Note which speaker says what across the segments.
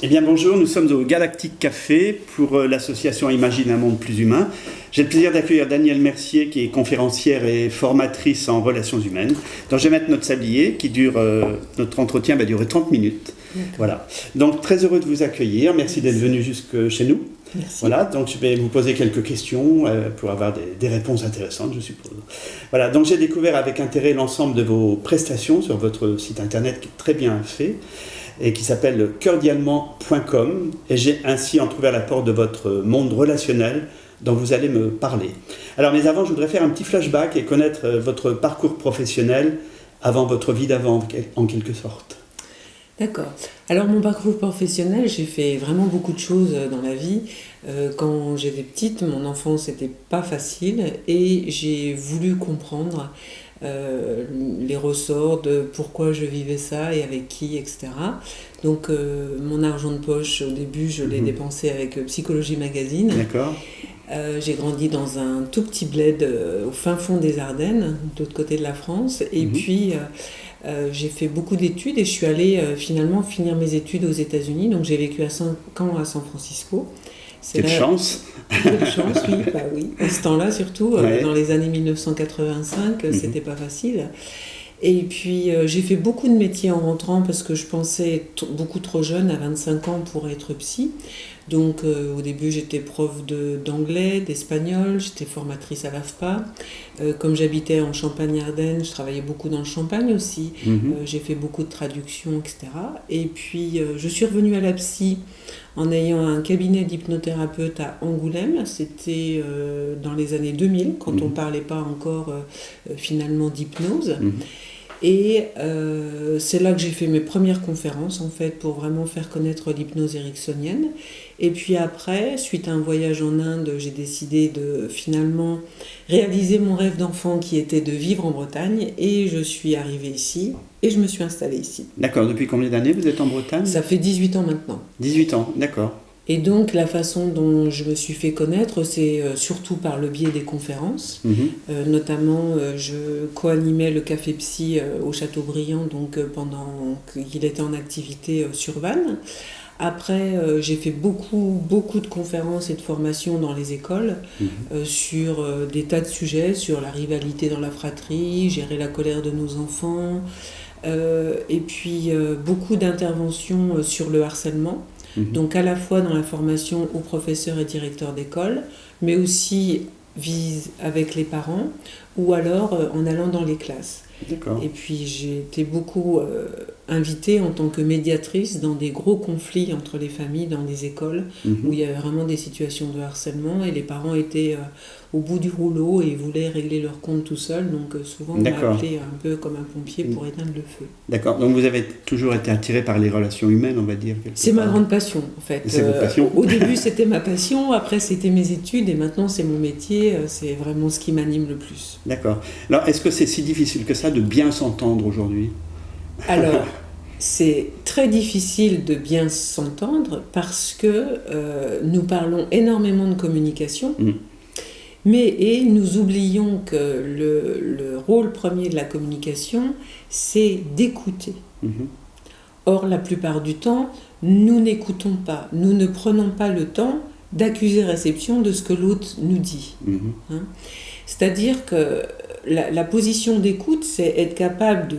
Speaker 1: Eh bien bonjour, nous sommes au Galactique Café pour l'association Imagine un monde plus humain. J'ai le plaisir d'accueillir Danielle Mercier qui est conférencière et formatrice en relations humaines. Donc je vais mettre notre sablier qui dure, notre entretien va durer 30 minutes. Voilà. Donc très heureux de vous accueillir, merci d'être venu jusque chez nous.
Speaker 2: Merci.
Speaker 1: Voilà, donc je vais vous poser quelques questions pour avoir des réponses intéressantes, je suppose. Voilà, donc j'ai découvert avec intérêt l'ensemble de vos prestations sur votre site internet qui est très bien fait et qui s'appelle coeurdialement.com, et j'ai ainsi entrouvert la porte de votre monde relationnel dont vous allez me parler. Alors, mais avant, je voudrais faire un petit flashback et connaître votre parcours professionnel avant votre vie d'avant, en quelque sorte.
Speaker 2: D'accord. Alors mon parcours professionnel, j'ai fait vraiment beaucoup de choses dans la vie. Quand j'étais petite, mon enfance n'était pas facile et j'ai voulu comprendre les ressorts de pourquoi je vivais ça et avec qui, etc. Donc mon argent de poche, au début, je l'ai dépensé avec Psychologie Magazine.
Speaker 1: D'accord.
Speaker 2: J'ai grandi dans un tout petit bled au fin fond des Ardennes, de l'autre côté de la France. Et puis j'ai fait beaucoup d'études et je suis allée finalement finir mes études aux États-Unis. Donc j'ai vécu à 5 ans à San Francisco.
Speaker 1: Quelle chance!
Speaker 2: Quelle chance, oui, bah oui. À ce temps-là, surtout, dans les années 1985, c'était pas facile. Et puis j'ai fait beaucoup de métiers en rentrant parce que je pensais beaucoup trop jeune, à 25 ans, pour être psy. Donc au début j'étais prof d'anglais, d'espagnol, j'étais formatrice à l'AFPA. Comme j'habitais en Champagne-Ardenne, je travaillais beaucoup dans le Champagne aussi. J'ai fait beaucoup de traductions, etc. Et puis je suis revenue à la psy en ayant un cabinet d'hypnothérapeute à Angoulême. C'était dans les années 2000, quand on ne parlait pas encore finalement d'hypnose. Et c'est là que j'ai fait mes premières conférences, en fait, pour vraiment faire connaître l'hypnose ericksonienne. Et puis après, suite à un voyage en Inde, j'ai décidé de finalement réaliser mon rêve d'enfant qui était de vivre en Bretagne. Et je suis arrivée ici et je me suis installée ici.
Speaker 1: D'accord, depuis combien d'années vous êtes en Bretagne?
Speaker 2: Ça fait 18 ans maintenant.
Speaker 1: 18 ans, d'accord.
Speaker 2: Et donc la façon dont je me suis fait connaître, c'est surtout par le biais des conférences. Notamment, je co-animais le Café Psy au Châteaubriand, donc pendant qu'il était en activité sur Vannes. Après, j'ai fait beaucoup de conférences et de formations dans les écoles sur des tas de sujets, sur la rivalité dans la fratrie, gérer la colère de nos enfants, et puis beaucoup d'interventions sur le harcèlement. Donc à la fois dans la formation aux professeurs et directeurs d'école, mais aussi avec les parents, ou alors en allant dans les classes.
Speaker 1: D'accord.
Speaker 2: Et puis j'ai été beaucoup invitée en tant que médiatrice dans des gros conflits entre les familles dans les écoles, où il y avait vraiment des situations de harcèlement et les parents étaient au bout du rouleau et voulaient régler leur compte tout seuls. Donc souvent on m'a appelé un peu comme un pompier pour éteindre le feu.
Speaker 1: D'accord, donc vous avez toujours été attiré par les relations humaines, on va dire.
Speaker 2: C'est ma grande passion en fait.
Speaker 1: C'est votre passion?
Speaker 2: Au début c'était ma passion, après c'était mes études et maintenant c'est mon métier, c'est vraiment ce qui m'anime le plus.
Speaker 1: D'accord. Alors est-ce que c'est si difficile que ça de bien s'entendre aujourd'hui?
Speaker 2: Alors, c'est très difficile de bien s'entendre parce que nous parlons énormément de communication, mais nous oublions que le rôle premier de la communication, c'est d'écouter. Or, la plupart du temps, nous n'écoutons pas, nous ne prenons pas le temps d'accuser-réception de ce que l'autre nous dit. C'est-à-dire que la position d'écoute, c'est être capable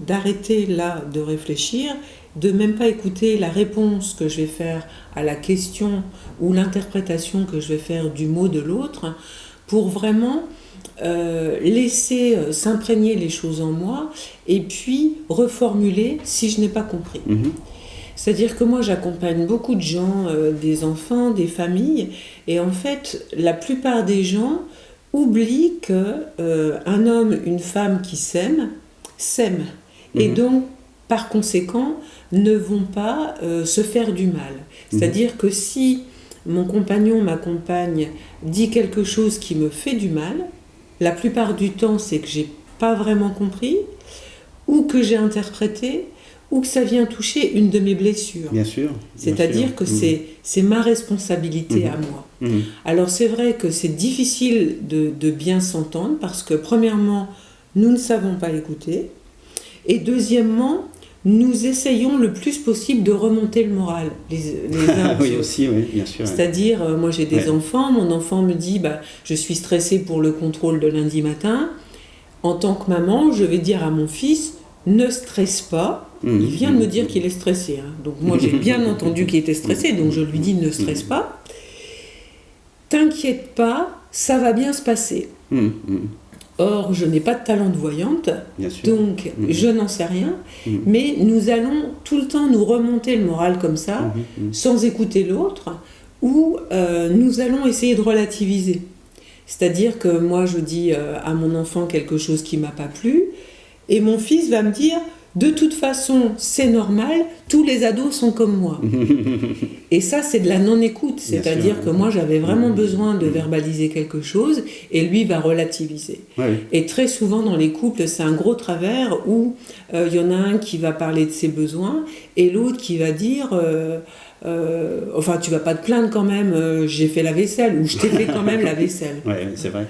Speaker 2: d'arrêter là, de réfléchir, de même pas écouter la réponse que je vais faire à la question ou l'interprétation que je vais faire du mot de l'autre, pour vraiment laisser s'imprégner les choses en moi et puis reformuler si je n'ai pas compris. C'est-à-dire que moi j'accompagne beaucoup de gens, des enfants, des familles, et en fait la plupart des gens oublie qu'un homme, une femme qui s'aiment, et donc par conséquent ne vont pas se faire du mal. C'est-à-dire que si mon compagnon, ma compagne dit quelque chose qui me fait du mal, la plupart du temps c'est que j'ai pas vraiment compris, ou que j'ai interprété, ou que ça vient toucher une de mes blessures.
Speaker 1: Bien sûr.
Speaker 2: C'est-à-dire que c'est ma responsabilité à moi. Alors c'est vrai que c'est difficile de bien s'entendre parce que premièrement, nous ne savons pas écouter et deuxièmement, nous essayons le plus possible de remonter le moral les uns aux
Speaker 1: Oui,
Speaker 2: autres.
Speaker 1: aussi, oui, bien sûr.
Speaker 2: C'est-à-dire, moi j'ai des enfants, mon enfant me dit je suis stressée pour le contrôle de lundi matin. En tant que maman, je vais dire à mon fils, ne stresse pas. Il vient de me dire qu'il est stressé. Donc moi j'ai bien entendu qu'il était stressé, donc je lui dis ne stresse pas. T'inquiète pas, ça va bien se passer. Or, je n'ai pas de talent de voyante, donc je n'en sais rien, mais nous allons tout le temps nous remonter le moral comme ça, sans écouter l'autre, ou nous allons essayer de relativiser. C'est-à-dire que moi, je dis à mon enfant quelque chose qui ne m'a pas plu, et mon fils va me dire « De toute façon, c'est normal, tous les ados sont comme moi. » Et ça, c'est de la non-écoute. C'est-à-dire que moi, j'avais vraiment besoin de verbaliser quelque chose et lui va relativiser. Et très souvent, dans les couples, c'est un gros travers où il y en a un qui va parler de ses besoins et l'autre qui va dire enfin, tu vas pas te plaindre quand même, j'ai fait la vaisselle ou je t'ai fait quand même la vaisselle.
Speaker 1: Oui, c'est vrai.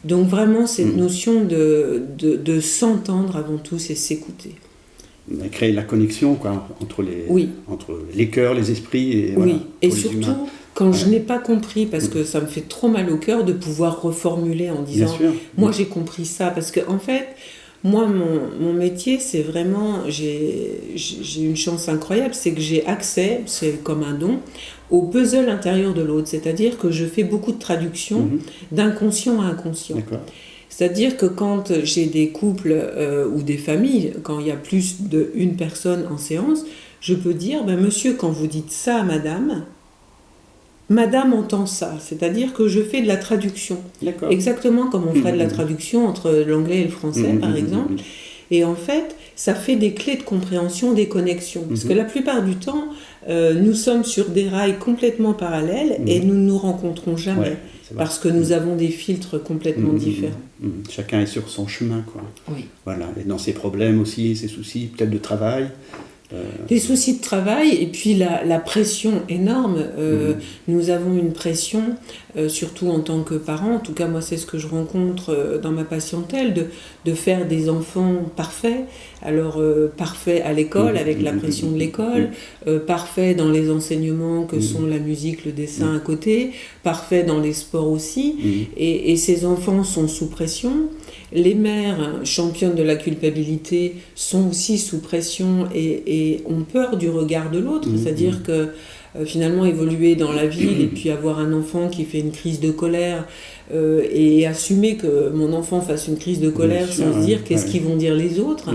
Speaker 2: Donc vraiment, cette notion de s'entendre avant tout, c'est s'écouter.
Speaker 1: Créer la connexion entre les cœurs, les esprits et voilà,
Speaker 2: et surtout quand je n'ai pas compris, parce que ça me fait trop mal au cœur de pouvoir reformuler en disant moi j'ai compris ça, parce que en fait moi mon métier c'est vraiment j'ai une chance incroyable, c'est que j'ai accès, c'est comme un don, au puzzle intérieur de l'autre, c'est-à-dire que je fais beaucoup de traduction d'inconscient à inconscient.
Speaker 1: D'accord.
Speaker 2: C'est-à-dire que quand j'ai des couples ou des familles, quand il y a plus d'une personne en séance, je peux dire, monsieur, quand vous dites ça à madame entend ça. C'est-à-dire que je fais de la traduction.
Speaker 1: D'accord.
Speaker 2: Exactement comme on ferait de la traduction entre l'anglais et le français, par exemple. Et en fait, ça fait des clés de compréhension, des connexions. Parce que la plupart du temps, nous sommes sur des rails complètement parallèles et nous ne nous rencontrons jamais. Parce que nous avons des filtres complètement différents.
Speaker 1: Chacun est sur son chemin, quoi.
Speaker 2: Oui.
Speaker 1: Voilà. Et dans ses problèmes aussi, ses soucis, peut-être de travail.
Speaker 2: Des soucis de travail et puis la pression énorme. Nous avons une pression, surtout en tant que parents, en tout cas moi c'est ce que je rencontre dans ma patientèle, de faire des enfants parfaits. Alors parfaits à l'école avec la pression de l'école, parfaits dans les enseignements que sont la musique, le dessin à côté, parfaits dans les sports aussi. Et ces enfants sont sous pression. Les mères championnes de la culpabilité sont aussi sous pression et ont peur du regard de l'autre. C'est-à-dire que finalement évoluer dans la ville et puis avoir un enfant qui fait une crise de colère et assumer que mon enfant fasse une crise de colère sans se dire qu'est-ce qu'ils vont dire les autres,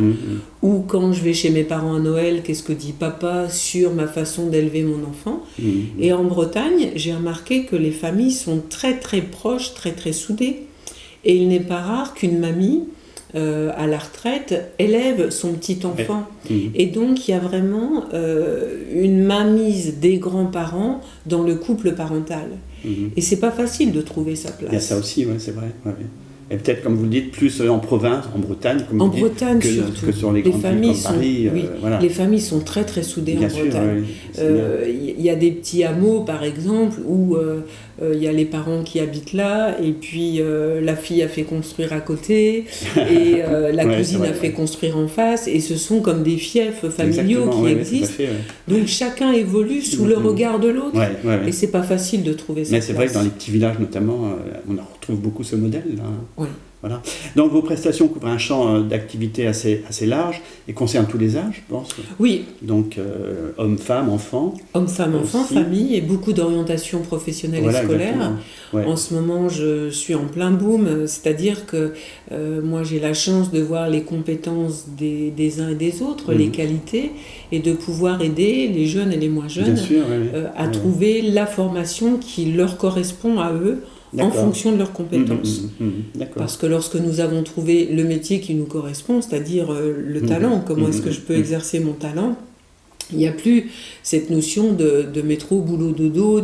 Speaker 2: ou quand je vais chez mes parents à Noël, qu'est-ce que dit papa sur ma façon d'élever mon enfant. Et en Bretagne, j'ai remarqué que les familles sont très très proches, très très soudées. Et il n'est pas rare qu'une mamie, à la retraite, élève son petit enfant. Et donc, il y a vraiment une mainmise des grands-parents dans le couple parental. Et c'est pas facile de trouver sa place.
Speaker 1: Il y a ça aussi, c'est vrai. Et peut-être, comme vous le dites, plus en province, en Bretagne, comme
Speaker 2: en
Speaker 1: vous dites,
Speaker 2: Bretagne surtout.
Speaker 1: Que sur les grandes villes comme Paris. Voilà.
Speaker 2: Les familles sont très très soudées en Bretagne. Il y a des petits hameaux, par exemple, où il y a les parents qui habitent là, et puis la fille a fait construire à côté, et la cousine a fait construire en face, et ce sont comme des fiefs familiaux qui existent. Donc chacun évolue sous le regard de l'autre, et c'est pas facile de trouver ça.
Speaker 1: Mais c'est vrai que dans les petits villages notamment, on retrouve beaucoup ce modèle-là.
Speaker 2: Oui.
Speaker 1: Voilà. Donc vos prestations couvrent un champ d'activité assez large et concernent tous les âges, je pense.
Speaker 2: Oui.
Speaker 1: Donc hommes, femmes, enfants.
Speaker 2: Hommes, femmes, enfants, famille et beaucoup d'orientation professionnelle et scolaire. En ce moment, je suis en plein boom, c'est-à-dire que moi j'ai la chance de voir les compétences des uns et des autres, les qualités, et de pouvoir aider les jeunes et les moins jeunes à trouver la formation qui leur correspond à eux. En fonction de leurs compétences. Parce que lorsque nous avons trouvé le métier qui nous correspond, c'est-à-dire le talent, comment est-ce que je peux exercer mon talent, il n'y a plus cette notion de métro, boulot, dodo,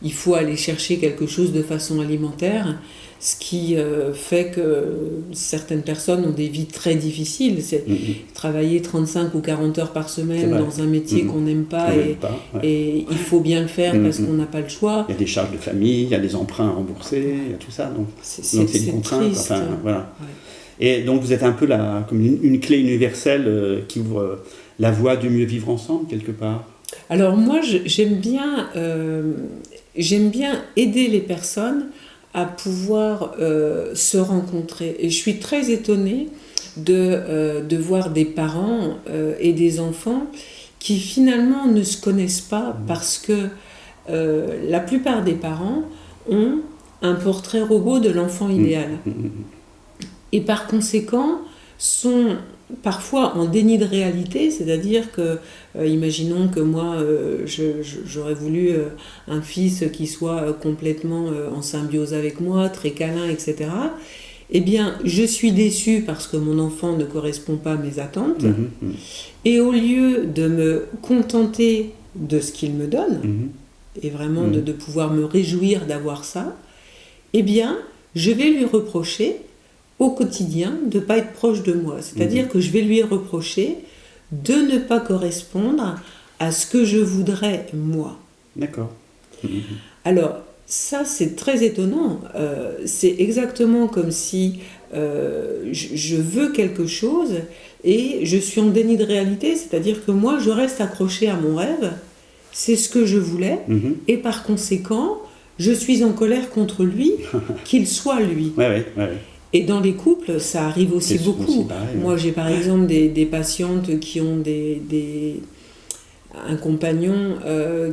Speaker 2: il faut aller chercher quelque chose de façon alimentaire, ce qui fait que certaines personnes ont des vies très difficiles. C'est travailler 35 ou 40 heures par semaine dans un métier qu'on n'aime pas, et il faut bien le faire parce qu'on n'a pas le choix.
Speaker 1: Il y a des charges de famille, il y a des emprunts à rembourser, il y a tout ça. Donc c'est une contrainte.
Speaker 2: Triste.
Speaker 1: Voilà. Et donc vous êtes un peu comme une clé universelle qui ouvre la voie du mieux vivre ensemble, quelque part?
Speaker 2: Alors moi, j'aime bien aider les personnes à pouvoir se rencontrer. Et je suis très étonnée de voir des parents et des enfants qui finalement ne se connaissent pas parce que la plupart des parents ont un portrait robot de l'enfant idéal. Et par conséquent, sont parfois en déni de réalité, c'est-à-dire que, imaginons que moi, j'aurais voulu un fils qui soit complètement en symbiose avec moi, très câlin, etc. Eh bien, je suis déçue parce que mon enfant ne correspond pas à mes attentes. Et au lieu de me contenter de ce qu'il me donne, et vraiment de pouvoir me réjouir d'avoir ça, eh bien, je vais lui reprocher au quotidien de ne pas être proche de moi. C'est-à-dire que je vais lui reprocher de ne pas correspondre à ce que je voudrais moi.
Speaker 1: D'accord.
Speaker 2: Alors, ça, c'est très étonnant. C'est exactement comme si je veux quelque chose et je suis en déni de réalité. C'est-à-dire que moi, je reste accrochée à mon rêve. C'est ce que je voulais. Et par conséquent, je suis en colère contre lui, qu'il soit lui.
Speaker 1: Ouais.
Speaker 2: Et dans les couples, ça arrive aussi beaucoup.
Speaker 1: Pareil,
Speaker 2: Moi, j'ai par exemple des patientes qui ont un compagnon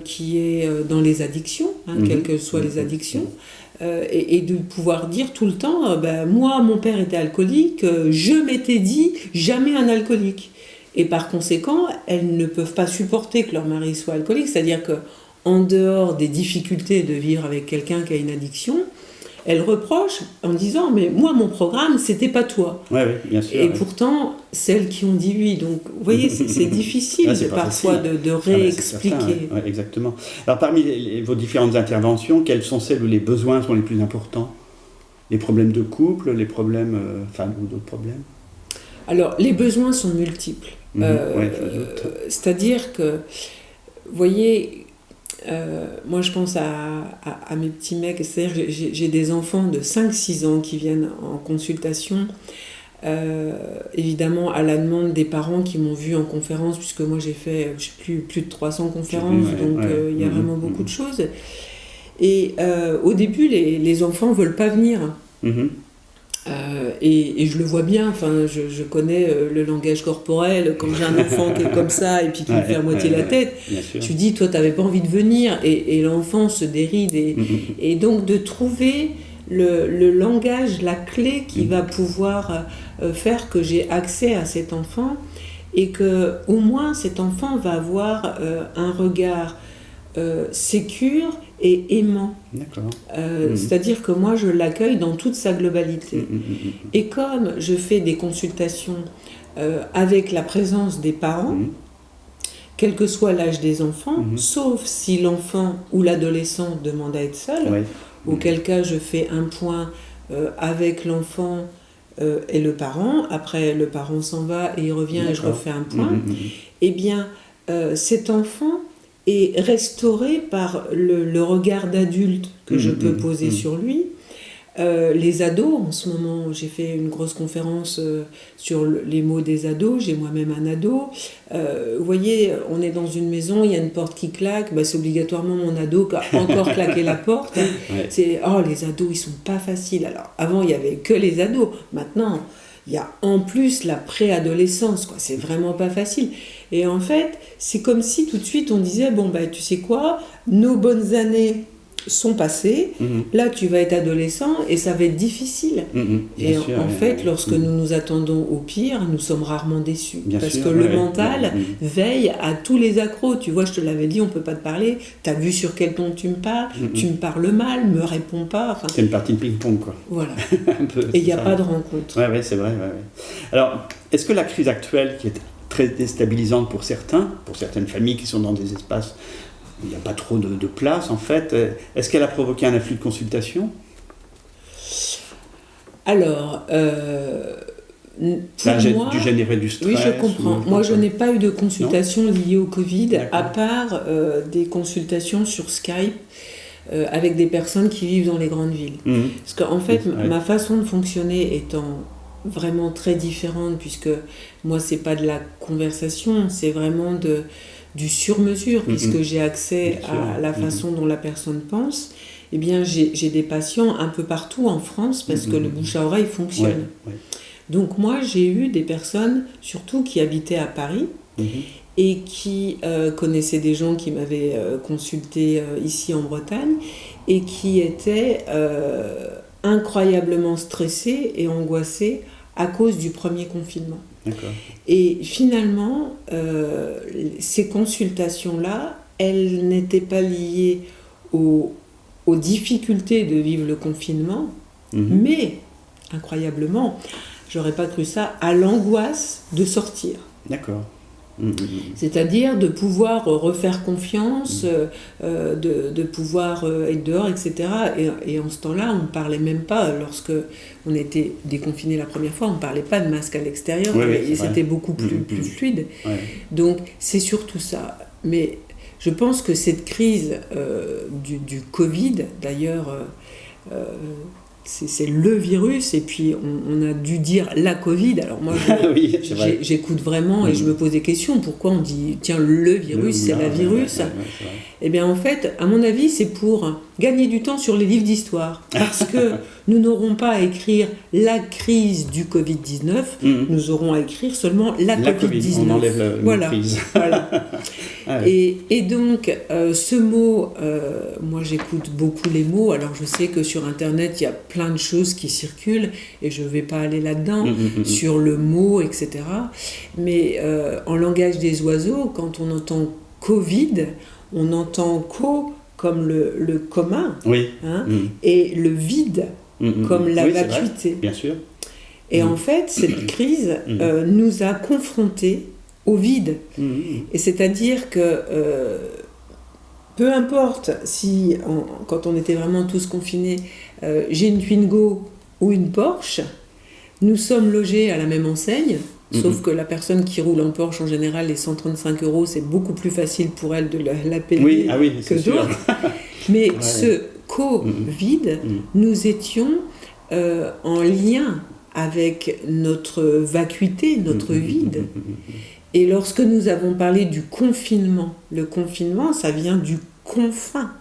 Speaker 2: qui est dans les addictions, quelles que soient les addictions, et de pouvoir dire tout le temps, moi, mon père était alcoolique, je m'étais dit, jamais un alcoolique. Et par conséquent, elles ne peuvent pas supporter que leur mari soit alcoolique, c'est-à-dire qu'en dehors des difficultés de vivre avec quelqu'un qui a une addiction, elle reproche en disant mais moi mon programme c'était pas toi.
Speaker 1: Oui, bien sûr.
Speaker 2: Et pourtant celles qui ont dit oui. Donc vous voyez c'est difficile parfois de réexpliquer.
Speaker 1: Ouais, exactement. Alors parmi vos différentes interventions, quelles sont celles où les besoins sont les plus importants? Les problèmes de couple, les problèmes, ou d'autres problèmes?
Speaker 2: Alors les besoins sont multiples. C'est-à-dire que vous voyez. Moi je pense à mes petits mecs, c'est-à-dire que j'ai des enfants de 5-6 ans qui viennent en consultation, évidemment à la demande des parents qui m'ont vu en conférence, puisque moi j'ai fait plus de 300 conférences, il y a vraiment beaucoup de choses. Et au début les enfants ne veulent pas venir. Et je le vois bien, je connais le langage corporel, quand j'ai un enfant qui est comme ça et puis qui me fait à moitié la tête, je lui dis toi t'avais pas envie de venir, et l'enfant se déride, et donc de trouver le langage, la clé qui va pouvoir faire que j'ai accès à cet enfant, et que au moins cet enfant va avoir un regard sécure et aimant.
Speaker 1: D'accord.
Speaker 2: C'est-à-dire que moi, je l'accueille dans toute sa globalité. Et comme je fais des consultations avec la présence des parents, quel que soit l'âge des enfants, sauf si l'enfant ou l'adolescent demande à être seul, auquel cas je fais un point avec l'enfant et le parent, après le parent s'en va et il revient et je refais un point, eh bien cet enfant est restauré par le regard d'adulte que je peux poser sur lui. Les ados, en ce moment, j'ai fait une grosse conférence sur les mots des ados, j'ai moi-même un ado. Vous voyez, on est dans une maison, il y a une porte qui claque, c'est obligatoirement mon ado qui a encore claqué la porte. C'est, les ados, ils sont pas faciles. Alors, avant, il y avait que les ados. Maintenant, il y a en plus la préadolescence, quoi. C'est vraiment pas facile. Et en fait, c'est comme si tout de suite on disait, tu sais quoi, nos bonnes années sont passées, là tu vas être adolescent et ça va être difficile. En fait, lorsque nous nous attendons au pire, nous sommes rarement déçus. Parce que le mental veille à tous les accros. Tu vois, je te l'avais dit, on peut pas te parler, t'as vu sur quel ton tu me parles, tu me parles mal, me réponds pas.
Speaker 1: C'est une partie de ping-pong, quoi.
Speaker 2: Voilà. Et il n'y a pas de rencontre.
Speaker 1: Oui, c'est vrai. Alors, est-ce que la crise actuelle, qui est très déstabilisante pour certaines familles qui sont dans des espaces où il n'y a pas trop de place, en fait, est-ce qu'elle a provoqué un afflux de consultations?
Speaker 2: Alors,
Speaker 1: du générer du stress?
Speaker 2: Oui, je comprends. Moi, je n'ai pas eu de consultation liée au Covid, à part des consultations sur Skype avec des personnes qui vivent dans les grandes villes. Parce qu'en fait, ma façon de fonctionner étant vraiment très différentes, puisque moi, c'est pas de la conversation, c'est vraiment du sur-mesure, puisque j'ai accès à la façon dont la personne pense. Eh bien, j'ai des patients un peu partout en France, parce que le bouche à oreille fonctionne. Donc moi, j'ai eu des personnes, surtout qui habitaient à Paris, et qui connaissaient des gens qui m'avaient consulté ici en Bretagne, et qui étaient incroyablement stressés et angoissés à cause du premier confinement.
Speaker 1: D'accord.
Speaker 2: Et finalement, ces consultations-là, elles n'étaient pas liées aux difficultés de vivre le confinement, mais, incroyablement, j'aurais pas cru ça, à l'angoisse de sortir.
Speaker 1: D'accord.
Speaker 2: C'est-à-dire de pouvoir refaire confiance, de pouvoir être dehors, etc. Et en ce temps-là, on ne parlait même pas, lorsque on était déconfiné la première fois, on ne parlait pas de masque à l'extérieur, et c'était beaucoup plus fluide. Donc c'est surtout ça. Mais je pense que cette crise du Covid, d'ailleurs, c'est le virus, et puis on a dû dire la Covid. Alors moi, j'écoute vraiment et je me pose des questions. Pourquoi on dit, tiens, le virus, c'est la virus ? Eh bien, en fait, à mon avis, c'est pour gagner du temps sur les livres d'histoire. Parce que nous n'aurons pas à écrire la crise du Covid-19, nous aurons à écrire seulement la Covid-19.
Speaker 1: On enlève la crise.
Speaker 2: Voilà. Et donc, ce mot, moi j'écoute beaucoup les mots. Alors je sais que sur Internet, il y a plein de choses qui circulent, et je ne vais pas aller là-dedans, sur le mot, etc. Mais en langage des oiseaux, quand on entend Covid, on entend co comme le commun, et le vide comme la vacuité.
Speaker 1: Bien sûr.
Speaker 2: Et en fait, cette crise nous a confrontés au vide. Et c'est-à-dire que peu importe si, quand on était vraiment tous confinés, j'ai une Twingo ou une Porsche, nous sommes logés à la même enseigne, sauf que la personne qui roule en Porsche, en général, les 135 €, c'est beaucoup plus facile pour elle de la payer que d'autres. Mais ce Covid, nous étions en lien avec notre vacuité, notre vide. Et lorsque nous avons parlé du confinement, le confinement, ça vient du confin.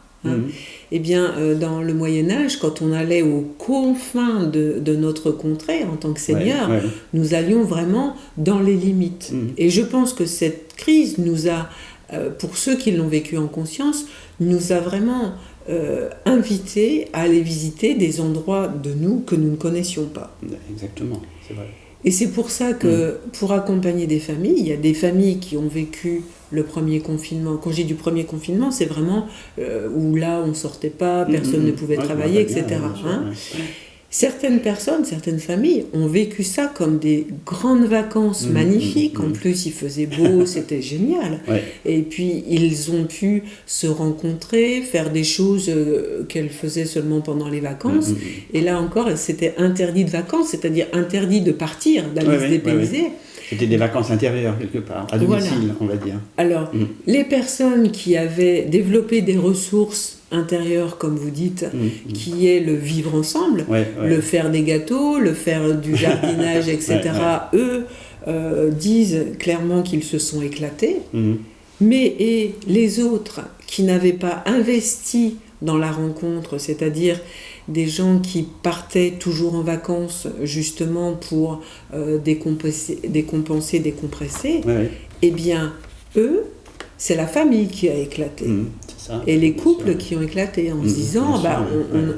Speaker 2: Eh bien, dans le Moyen-Âge, quand on allait aux confins de notre contrée en tant que seigneur, nous allions vraiment dans les limites. Et je pense que cette crise nous a, pour ceux qui l'ont vécu en conscience, nous a vraiment invités à aller visiter des endroits de nous que nous ne connaissions pas.
Speaker 1: Exactement, c'est vrai.
Speaker 2: Et c'est pour ça que, pour accompagner des familles, il y a des familles qui ont vécu le premier confinement. Quand j'ai du premier confinement, c'est vraiment où là, on ne sortait pas, personne ne pouvait travailler, etc. Certaines personnes, certaines familles ont vécu ça comme des grandes vacances magnifiques. En plus, il faisait beau, c'était génial. Et puis, ils ont pu se rencontrer, faire des choses qu'elles faisaient seulement pendant les vacances. Et là encore, c'était interdit de vacances, c'est-à-dire interdit de partir, d'aller se dépayser.
Speaker 1: C'était des vacances intérieures, quelque part, à domicile, on va dire.
Speaker 2: Alors, les personnes qui avaient développé des ressources intérieures, comme vous dites, qui est le vivre ensemble, le faire des gâteaux, le faire du jardinage, etc., eux disent clairement qu'ils se sont éclatés. Mais les autres qui n'avaient pas investi dans la rencontre, c'est-à-dire des gens qui partaient toujours en vacances justement pour décompenser, décompresser, eh bien, eux, c'est la famille qui a éclaté. C'est ça, et les couples qui ont éclaté en se disant,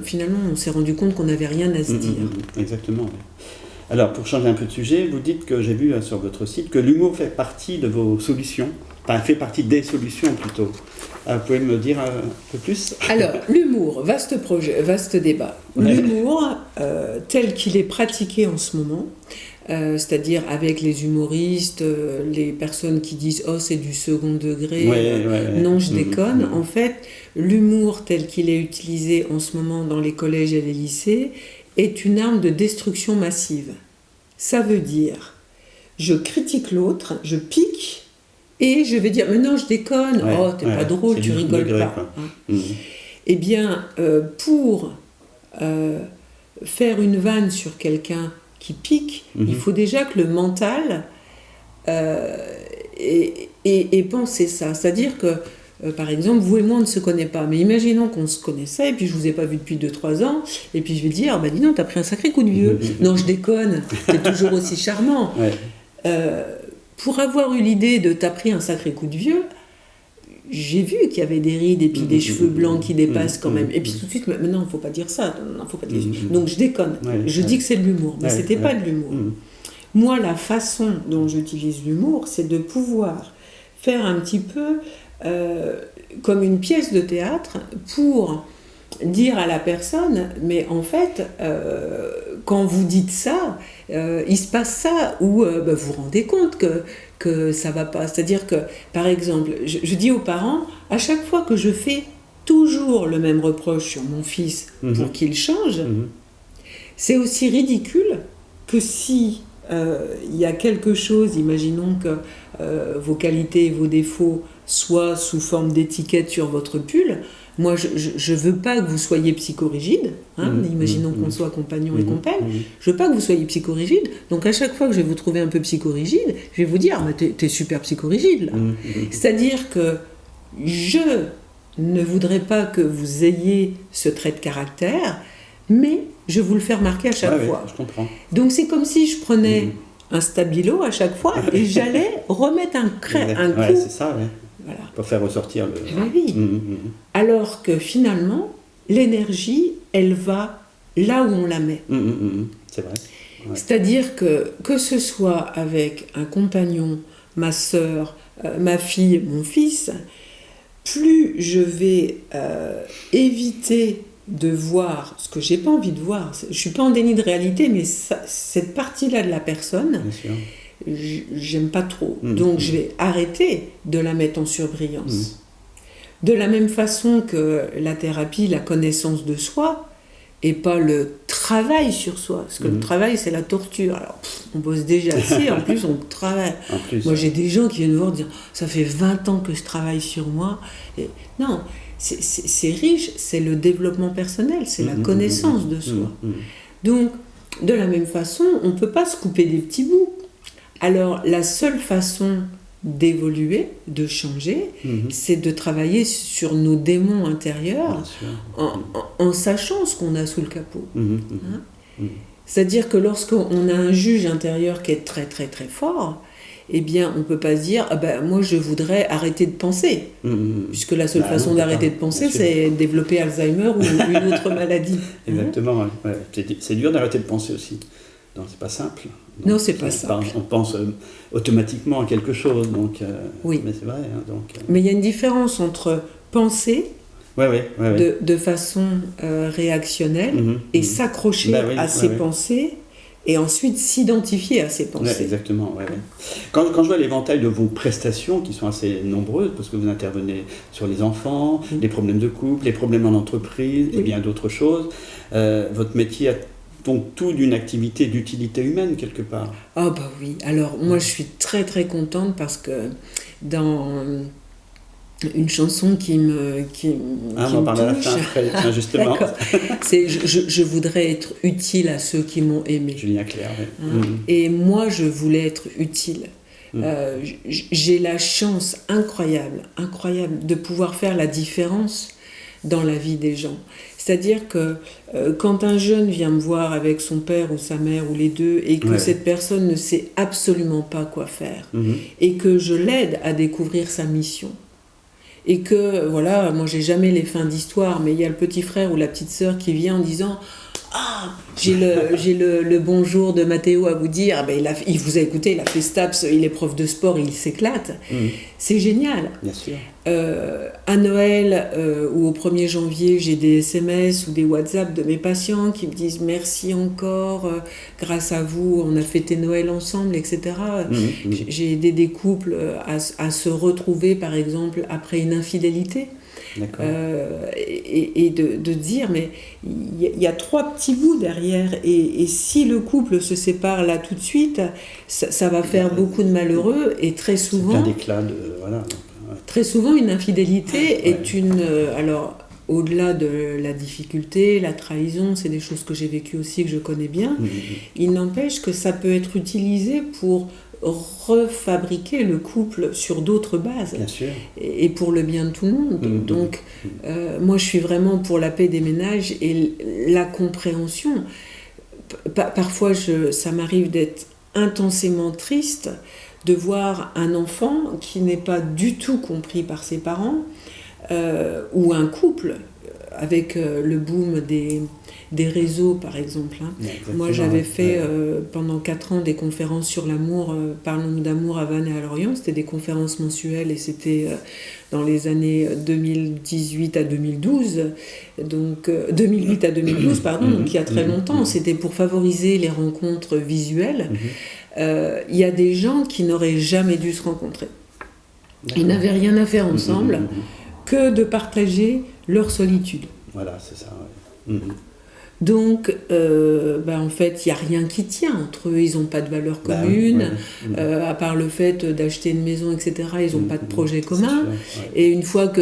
Speaker 2: finalement, on s'est rendu compte qu'on n'avait rien à se dire.
Speaker 1: Exactement. Alors, pour changer un peu de sujet, vous dites que j'ai vu sur votre site que l'humour fait partie de vos solutions, enfin fait partie des solutions plutôt. Vous pouvez me dire un peu plus ?
Speaker 2: Alors, l'humour, vaste projet, vaste débat. L'humour, tel qu'il est pratiqué en ce moment, c'est-à-dire avec les humoristes, les personnes qui disent « Oh, c'est du second degré, non, je déconne ». En fait, l'humour tel qu'il est utilisé en ce moment dans les collèges et les lycées est une arme de destruction massive. Ça veut dire, je critique l'autre, je pique, et je vais dire « Mais non, je déconne, oh, t'es pas drôle, tu rigoles pas. » Eh bien, pour faire une vanne sur quelqu'un qui pique, il faut déjà que le mental ait pensé ça. C'est-à-dire que, par exemple, vous et moi, on ne se connaît pas, mais imaginons qu'on se connaissait, et puis je vous ai pas vu depuis 2-3 ans, et puis je vais dire, dis non, t'as pris un sacré coup de vieux. Non, je déconne, t'es toujours aussi charmant. Pour avoir eu l'idée de t'as pris un sacré coup de vieux, j'ai vu qu'il y avait des rides et puis des cheveux blancs qui dépassent quand même. Et puis tout de suite, mais non, il ne faut pas dire ça. Non, faut pas dire... Donc je déconne. Je dis que c'est de l'humour, mais ce n'était pas de l'humour. Moi, la façon dont j'utilise l'humour, c'est de pouvoir faire un petit peu comme une pièce de théâtre pour dire à la personne, mais en fait, quand vous dites ça, il se passe ça, ou vous vous rendez compte que ça va pas. C'est-à-dire que, par exemple, je dis aux parents, à chaque fois que je fais toujours le même reproche sur mon fils pour qu'il change, c'est aussi ridicule que si il y a quelque chose, imaginons que vos qualités et vos défauts soient sous forme d'étiquette sur votre pull. Moi, je ne veux pas que vous soyez psychorigide, imaginons qu'on soit compagnon et compagne, je ne veux pas que vous soyez psychorigide, donc à chaque fois que je vais vous trouver un peu psychorigide, je vais vous dire, t'es super psychorigide là. C'est-à-dire que je ne voudrais pas que vous ayez ce trait de caractère, mais je vous le fais remarquer à chaque fois.
Speaker 1: Je comprends.
Speaker 2: Donc c'est comme si je prenais un stabilo à chaque fois et j'allais remettre un coup.
Speaker 1: C'est ça, Voilà. Pour faire ressortir le...
Speaker 2: Oui. Alors que finalement, l'énergie, elle va là où on la met.
Speaker 1: C'est vrai.
Speaker 2: C'est-à-dire que ce soit avec un compagnon, ma sœur, ma fille, mon fils, plus je vais éviter de voir ce que j'ai pas envie de voir. Je suis pas en déni de réalité, mais cette partie-là de la personne... Bien sûr. J'aime pas trop. Donc je vais arrêter de la mettre en surbrillance. De la même façon que la thérapie, la connaissance de soi, et pas le travail sur soi. Parce que le travail, c'est la torture. Alors, on bosse déjà assez, en plus on travaille. Moi j'ai des gens qui viennent me voir dire « ça fait 20 ans que je travaille sur moi ». Non, c'est riche, c'est le développement personnel, c'est la connaissance de soi. Donc, de la même façon, on ne peut pas se couper des petits bouts. Alors, la seule façon d'évoluer, de changer, c'est de travailler sur nos démons intérieurs en sachant ce qu'on a sous le capot. C'est-à-dire que lorsqu'on a un juge intérieur qui est très très très fort, eh bien, on ne peut pas se dire moi je voudrais arrêter de penser, puisque la seule façon d'arrêter de penser, c'est développer Alzheimer ou une autre maladie.
Speaker 1: Exactement, c'est dur d'arrêter de penser aussi. Non, c'est pas simple. Donc,
Speaker 2: non, c'est pas simple.
Speaker 1: On pense automatiquement à quelque chose, donc.
Speaker 2: Oui.
Speaker 1: Mais c'est vrai.
Speaker 2: Mais il y a une différence entre penser de façon réactionnelle et s'accrocher à ses pensées et ensuite s'identifier à ses pensées.
Speaker 1: Exactement. Quand je vois l'éventail de vos prestations, qui sont assez nombreuses, parce que vous intervenez sur les enfants, les problèmes de couple, les problèmes en entreprise et bien d'autres choses, votre métier a donc tout d'une activité d'utilité humaine quelque part.
Speaker 2: Ah bah oui, alors moi je suis très très contente parce que dans une chanson qui me
Speaker 1: on en parle à la fin, justement.
Speaker 2: C'est je voudrais être utile à ceux qui m'ont aimé.
Speaker 1: Julien Clerc,
Speaker 2: Et moi je voulais être utile. J'ai la chance incroyable de pouvoir faire la différence dans la vie des gens. C'est-à-dire que quand un jeune vient me voir avec son père ou sa mère ou les deux et que cette personne ne sait absolument pas quoi faire et que je l'aide à découvrir sa mission et que, voilà, moi j'ai jamais les fins d'histoire, mais il y a le petit frère ou la petite sœur qui vient en disant « Ah, j'ai le bonjour de Mathéo à vous dire, il vous a écouté, il a fait STAPS, il est prof de sport, il s'éclate. » C'est génial.
Speaker 1: Bien sûr.
Speaker 2: À Noël ou au 1er janvier, j'ai des SMS ou des WhatsApp de mes patients qui me disent « Merci encore, grâce à vous, on a fêté Noël ensemble, etc. » J'ai aidé des couples à se retrouver, par exemple, après une infidélité. Et de dire mais il y a 3 petits bouts derrière et si le couple se sépare là tout de suite ça va faire beaucoup de malheureux et très souvent
Speaker 1: d'éclat de,
Speaker 2: très souvent une infidélité est une alors au-delà de la difficulté, la trahison, c'est des choses que j'ai vécues aussi, que je connais bien. Il n'empêche que ça peut être utilisé pour refabriquer le couple sur d'autres bases.
Speaker 1: Bien sûr.
Speaker 2: Et pour le bien de tout le monde. Donc, moi, je suis vraiment pour la paix des ménages et la compréhension. Parfois, ça m'arrive d'être intensément triste de voir un enfant qui n'est pas du tout compris par ses parents, ou un couple avec le boom des réseaux, par exemple. Moi, j'avais fait pendant 4 ans des conférences sur l'amour, Parlons d'amour à Vannes et à Lorient. C'était des conférences mensuelles et c'était dans les années 2018 à 2012. Donc, 2008 à 2012, pardon, donc il y a très longtemps. C'était pour favoriser les rencontres visuelles. Il y a des gens qui n'auraient jamais dû se rencontrer. Ils n'avaient rien à faire ensemble que de partager leur solitude.
Speaker 1: Voilà, c'est ça. Ouais.
Speaker 2: Donc, en fait, il n'y a rien qui tient entre eux. Ils n'ont pas de valeur commune, à part le fait d'acheter une maison, etc. Ils n'ont pas de projet commun. Et une fois que,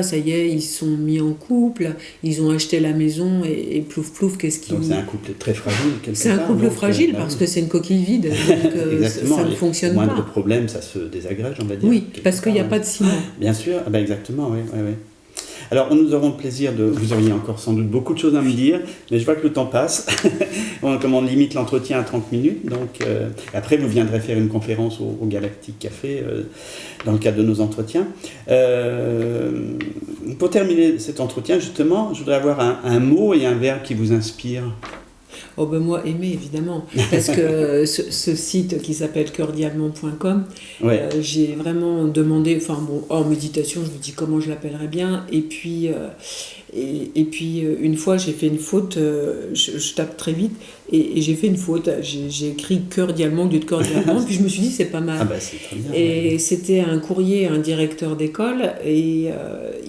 Speaker 2: ça y est, ils sont mis en couple, ils ont acheté la maison et plouf plouf, qu'est-ce qui...
Speaker 1: Donc c'est un couple très fragile, quelque part.
Speaker 2: C'est un couple fragile parce que c'est une coquille vide. Donc, ça ne fonctionne pas.
Speaker 1: Moindre problème, ça se désagrège, on va dire.
Speaker 2: Oui, parce qu'il n'y a pas de ciment.
Speaker 1: Bien sûr, exactement, oui. Alors, nous aurons le plaisir de... Vous auriez encore sans doute beaucoup de choses à me dire, mais je vois que le temps passe. Comme on limite l'entretien à 30 minutes, donc après, vous viendrez faire une conférence au Galactic Café dans le cadre de nos entretiens. Pour terminer cet entretien, justement, je voudrais avoir un mot et un verbe qui vous inspirent.
Speaker 2: Oh ben moi, aimer, évidemment. Parce que ce site qui s'appelle coeurdialement.com, j'ai vraiment demandé, en méditation, je me dis comment je l'appellerais bien. Et puis, une fois, j'ai fait une faute, je tape très vite, et j'ai fait une faute. J'ai écrit cordialement au lieu de cordialement, puis je me suis dit, c'est pas mal.
Speaker 1: C'est très bien.
Speaker 2: Et c'était un courrier à un directeur d'école, et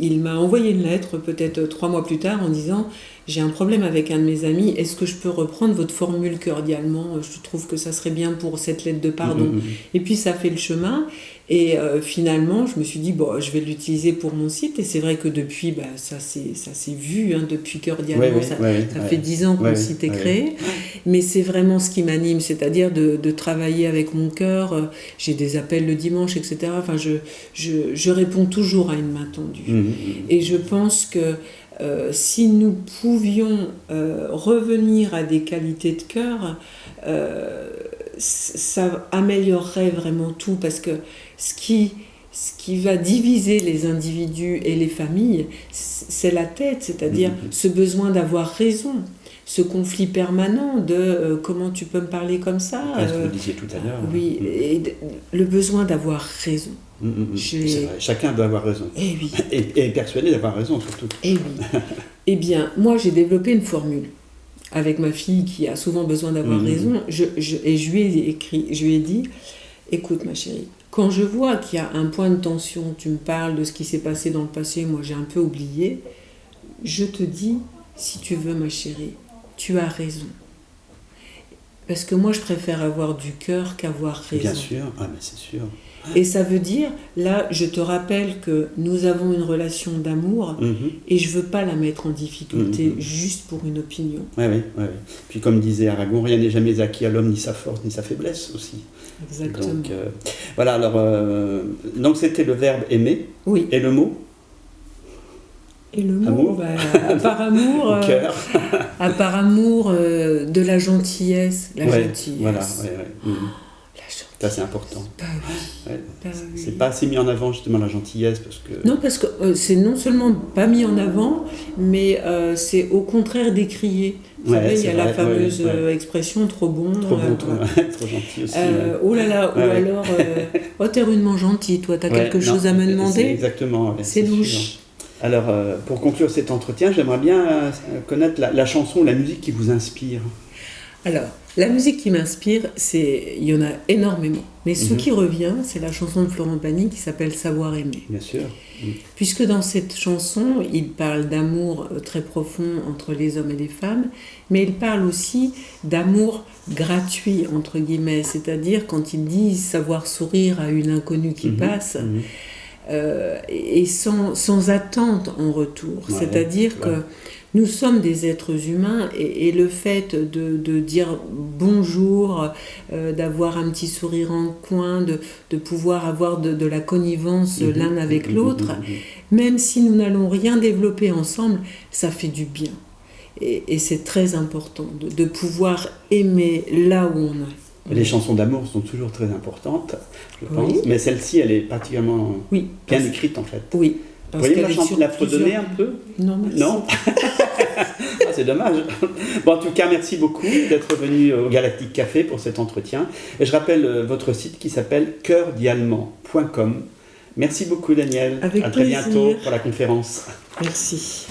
Speaker 2: il m'a envoyé une lettre, peut-être 3 mois plus tard, en disant... J'ai un problème avec un de mes amis, est-ce que je peux reprendre votre formule cordialement ? Je trouve que ça serait bien pour cette lettre de pardon. Et puis ça fait le chemin, et finalement je me suis dit, je vais l'utiliser pour mon site, et c'est vrai que depuis, ça s'est vu, depuis cordialement, ça fait 10 ans que mon site est créé, mais c'est vraiment ce qui m'anime, c'est-à-dire de travailler avec mon cœur, j'ai des appels le dimanche, etc. Enfin, je réponds toujours à une main tendue. Et je pense que si nous pouvions revenir à des qualités de cœur, ça améliorerait vraiment tout, parce que ce qui va diviser les individus et les familles, c'est la tête, c'est-à-dire ce besoin d'avoir raison, ce conflit permanent de comment tu peux me parler comme ça.
Speaker 1: Ce que vous disiez tout à l'heure.
Speaker 2: Oui, et le besoin d'avoir raison.
Speaker 1: C'est vrai, chacun doit avoir raison.
Speaker 2: Et oui.
Speaker 1: Et persuadé d'avoir raison, surtout.
Speaker 2: Et oui. Eh bien, moi, j'ai développé une formule avec ma fille qui a souvent besoin d'avoir raison. Et je lui ai dit, écoute ma chérie, quand je vois qu'il y a un point de tension, tu me parles de ce qui s'est passé dans le passé, moi j'ai un peu oublié, je te dis, si tu veux ma chérie, tu as raison. Parce que moi je préfère avoir du cœur qu'avoir raison.
Speaker 1: Bien sûr, mais c'est sûr.
Speaker 2: Et ça veut dire, là, je te rappelle que nous avons une relation d'amour et je ne veux pas la mettre en difficulté juste pour une opinion.
Speaker 1: Oui. Puis comme disait Aragon, rien n'est jamais acquis à l'homme, ni sa force, ni sa faiblesse aussi.
Speaker 2: Exactement.
Speaker 1: Donc, voilà, alors, donc c'était le verbe aimer.
Speaker 2: Oui.
Speaker 1: Et le mot ?
Speaker 2: Et le mot,
Speaker 1: amour.
Speaker 2: À part amour,
Speaker 1: cœur.
Speaker 2: À part amour, de la gentillesse. Gentillesse.
Speaker 1: Voilà,
Speaker 2: Ça,
Speaker 1: c'est important.
Speaker 2: Oui.
Speaker 1: C'est pas assez mis en avant, justement, la gentillesse, parce que...
Speaker 2: Non, parce que c'est non seulement pas mis en avant, mais c'est au contraire décrié. Vous savez, il y a la fameuse expression « trop bon ».
Speaker 1: Trop bon, trop gentil aussi.
Speaker 2: Oh là là, ou alors « t'es rudement gentil, toi, t'as quelque chose à me demander ?»
Speaker 1: Exactement.
Speaker 2: C'est louche.
Speaker 1: Sûr. Alors, pour conclure cet entretien, j'aimerais bien connaître la chanson ou la musique qui vous inspire.
Speaker 2: Alors, la musique qui m'inspire, il y en a énormément. Mais ce qui revient, c'est la chanson de Florent Pagny qui s'appelle « Savoir aimer ».
Speaker 1: Bien sûr.
Speaker 2: Puisque dans cette chanson, il parle d'amour très profond entre les hommes et les femmes, mais il parle aussi d'amour gratuit, entre guillemets. C'est-à-dire quand il dit savoir sourire à une inconnue qui passe, et sans attente en retour.
Speaker 1: Ouais,
Speaker 2: C'est-à-dire que nous sommes des êtres humains et le fait de dire bonjour, d'avoir un petit sourire en coin, de pouvoir avoir de la connivence l'un avec l'autre, même si nous n'allons rien développer ensemble, ça fait du bien. Et c'est très important de pouvoir aimer là où on est.
Speaker 1: Les chansons d'amour sont toujours très importantes, je pense, mais celle-ci, elle est particulièrement bien écrite en fait.
Speaker 2: Oui.
Speaker 1: Vous pourriez la fredonner un peu ?
Speaker 2: Non, merci.
Speaker 1: Non. C'est dommage. Bon, en tout cas, merci beaucoup d'être venu au Galactic Café pour cet entretien. Et je rappelle votre site qui s'appelle coeurdiallemand.com. Merci beaucoup, Daniel.
Speaker 2: Avec
Speaker 1: à très
Speaker 2: plaisir.
Speaker 1: bientôt pour la conférence.
Speaker 2: Merci.